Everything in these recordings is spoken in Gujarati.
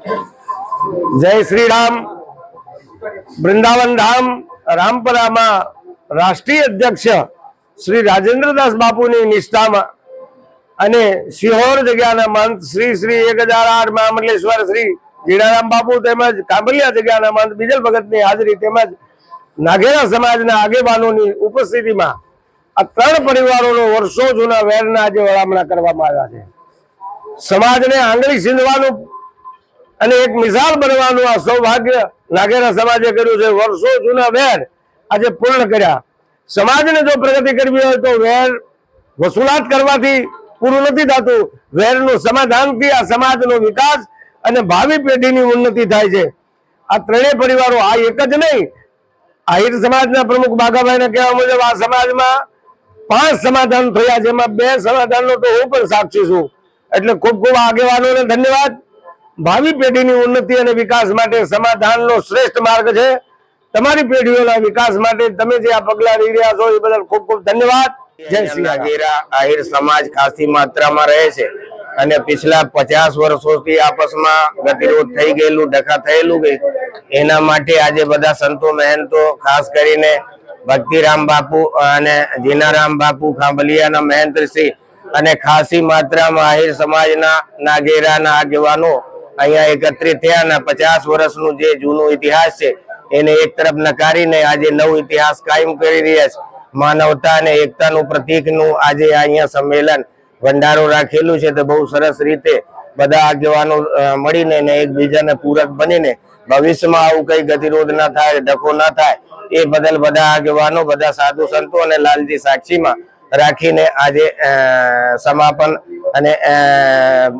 જય શ્રી રામ। વૃંદાવન ધામ રામપરામાં રાષ્ટ્રીય અધ્યક્ષ શ્રી રાજેન્દ્રદાસ બાપુની નિષ્ઠામાં અને સિહોર જગ્યાના મંત શ્રી શ્રી 1008 મહામંડલેશ્વર શ્રી જીણારામ બાપુ તેમજ કાંબલિયા જગ્યાના મંત બીજલ ભગતની હાજરી તેમજ નાઘેરા સમાજના આગેવાનોની ઉપસ્થિતિમાં આ ત્રણ પરિવારોનો વર્ષો જૂના વેરના આજે વળામણા કરવામાં આવ્યા છે। સમાજને આંગળી સીંધવાનું અને એક મિસાલ બનવાનું આ સૌભાગ્ય નાઘેરા સમાજે કર્યું છે। વર્ષો જૂના વેર આજે પૂર્ણ કર્યા। સમાજને જો પ્રગતિ કરવી હોય તો વેર વસૂલાત કરવાથી પૂરું નથી થતું, વેરનું સમાધાનથી આ સમાજનો વિકાસ અને ભાવિ પેઢીની ઉન્નતિ થાય છે। આ ત્રણેય પરિવારો આ એક જ નહીં, આહિર સમાજના પ્રમુખ બાઘાભાઈના કહેવા મુજબ આ સમાજમાં 5 સમાધાન થયા, જેમાં 2 સમાધાનનો તો હું પણ સાક્ષી છું। એટલે ખૂબ ખૂબ આગેવાનોને ધન્યવાદ। ભાવિ પેઢીની ઉન્નતિ અને વિકાસ માટે સમાધાનનો શ્રેષ્ઠ માર્ગ છે। તમારી પેઢીઓના વિકાસ માટે તમે જે આ પગલા લઈ રહ્યા છો એ બદલ ખૂબ ખૂબ ધન્યવાદ। જય શ્રી નાઘેરા આહિર સમાજ ખાસી માત્રામાં રહે છે અને पिछला 50 વર્ષોથી આપસમાં ગતિરોધ થઈ ગયેલું, ડખા થયેલું એના માટે આજે બધા સંતો મહેંતો ખાસ કરીને ભક્તિરામ બાપુ અને જીનારામ બાપુ ખાંભલિયાના મહેંતશ્રી અને ખાસી માત્રામાં આહિર સમાજના નાઘેરાના આગેવાનો અહીંયા એકત્રિત થયા અને 50 વર્ષનું જે જૂનો ઇતિહાસ છે એને એક તરફ નકારીને આજે નવો ઇતિહાસ કાયમ કરી રહ્યા છે। માનવતા અને એકતાનું પ્રતીકનું આજે અહીંયા સંમેલન ભંડારો રાખેલું છે। તો બહુ સરસ રીતે બધા આગેવાનો મળીને એકબીજાને પૂરક બનીને ભવિષ્યમાં આવું કઈ ગતિરોધ ના થાય, ડખો ના થાય એ બદલ બધા આગેવાનો, બધા સાધુ સંતો અને લાલજી સાક્ષીમાં રાખીને આજે સમાપન અને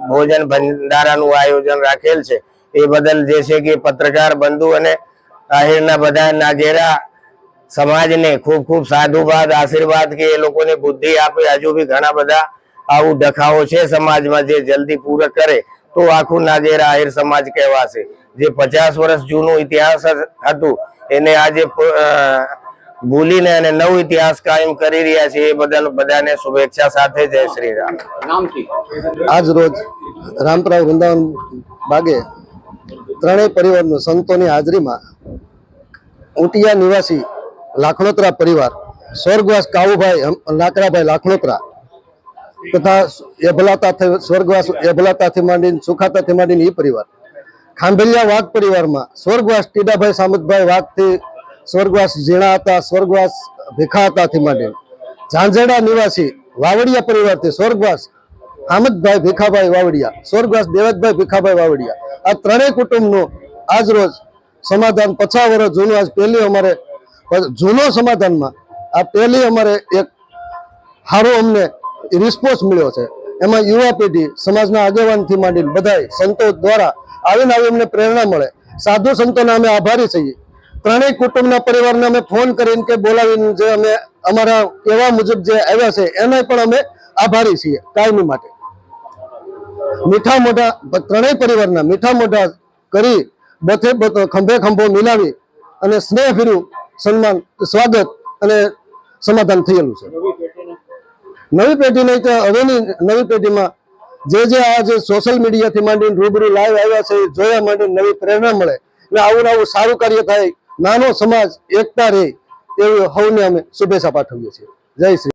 ભોજન ભંડારાનું આયોજન રાખેલ છે। એ બદલ જે છે કે પત્રકાર બંધુ અને આહિરના બધા નાઘેરા સમાજને ખૂબ ખૂબ સાધુવાદ, આશીર્વાદ કે એ લોકોને બુદ્ધિ આપે। હજુ બી ઘણા બધા આવું ડખાઓ છે સમાજમાં, જે જલ્દી પૂરક કરે તો આખું નાઘેરા આહિર સમાજ કહેવાશે। જે 50 વર્ષ જૂનું ઇતિહાસ હતું એને આજે ભૂલીને અને નવો ઇતિહાસ કાયમ કરી રહ્યા છે એ બદલ બધાને શુભેચ્છા સાથે જય શ્રી રામ। આજ રોજ રામપરા વૃંદાવન બાગે ત્રણેય પરિવારનો સંતોની હાજરીમાં ઊંટિયા નિવાસી લાખણોત્રા પરિવાર, સ્વર્ગવાસ કાવુભાઈ લાકડાભાઈ લાખણોત્રા તથા સ્વર્ગવાસ એભલાતાથી માંડીને સુખાતાથી માંડીને એ પરિવાર, ખાંભલિયા વાઘ પરિવારમાં સ્વર્ગવાસ ટીડાભાઈ સામતભાઈ વાઘથી સ્વર્ગવાસ ઝીણા હતા, સ્વર્ગવાસ ભીખા હતાથી માંડીને ઝાંઝેડા નિવાસી વાવડિયા પરિવારથી સ્વર્ગવાસ હામદભાઈ ભીખાભાઈ વાવડિયા, સ્વર્ગવાસ દેવતભાઈ ભીખાભાઈ વાવડિયા, આ ત્રણેય કુટુંબનું આજ રોજ સમાધાન 50 વર્ષ જૂનું, આજ પહેલી અમારે જૂનો સમાધાનમાં આ પહેલી અમારે એક સારો અમને રિસ્પોન્સ મળ્યો છે। એમાં યુવા પેઢી, સમાજના આગેવાનથી માંડીને બધાય સંતો દ્વારા આવીને અમને પ્રેરણા મળે। સાધુ સંતોના અમે આભારી છીએ। ત્રણેય કુટુંબના પરિવારને અમે ફોન કરીને કે બોલાવીને જે અમે અમારા કહેવા મુજબ જે આવ્યા છે એના પણ અમે આભારી છીએ કાયમી માટે। મીઠા મોઢા ત્રણેય પરિવારના મીઠા મોઢા કરી બધે ખંભે ખંભો મિલાવી અને સ્નેહભર્યું સન્માન, સ્વાગત અને સમાધાન થયેલું છે। નવી પેઢી નહીં તો હવેની નવી પેઢીમાં જે આ જે સોશિયલ મીડિયાથી માંડીને રૂબરૂ લાઈવ આવ્યા છે એ જોયા માંડીને નવી પ્રેરણા મળે અને આવું સારું કાર્ય થાય, નાનો સમાજ એકતા રહે એવી સૌને અમે શુભેચ્છા પાઠવીએ છીએ। જય શ્રી